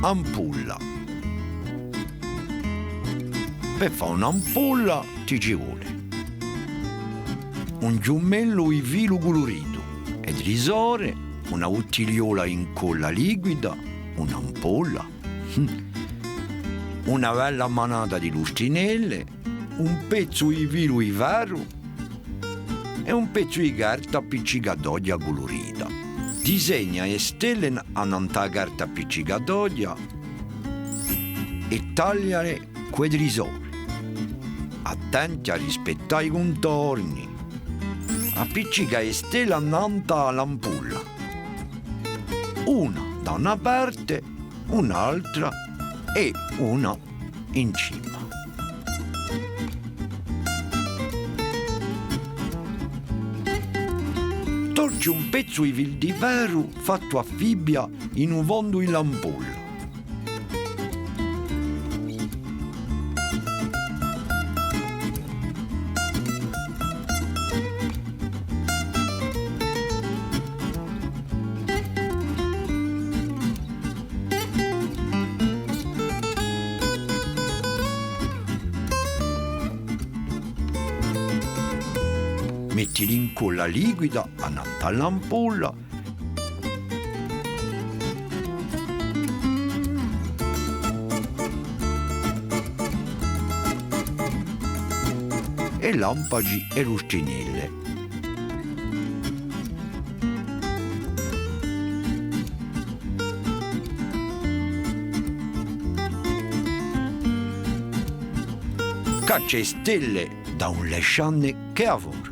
ampulla. Per fare un'ampulla ti ci vuole un giummello in filo colorito, ed risore, una bottigliola in colla liquida, un'ampolla, una bella manata di lustrinelle, un pezzo di filo di ferro e un pezzo di carta appiccicatoia colorita. Disegna e stelle a carta appiccicatoia e tagliare quei risori. Attenti a rispettare i contorni. Appiccica e stelle annanta all'ampulla. Una da una parte, un'altra e una in cima. Torci un pezzo di fil di ferro fatto a fibbia in un fondo dell'ampulla. Mettili in colla liquida annanta all'ampolla e lampagi e lustrinelle. Caccia e stelle da un lescianne che avora.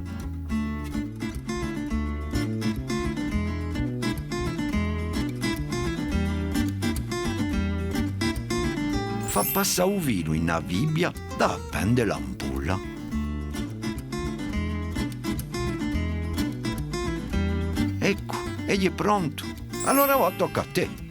Fa passare un vino in una Bibbia da appendere l'ampolla. Ecco, egli è pronto. Allora va, tocca a te.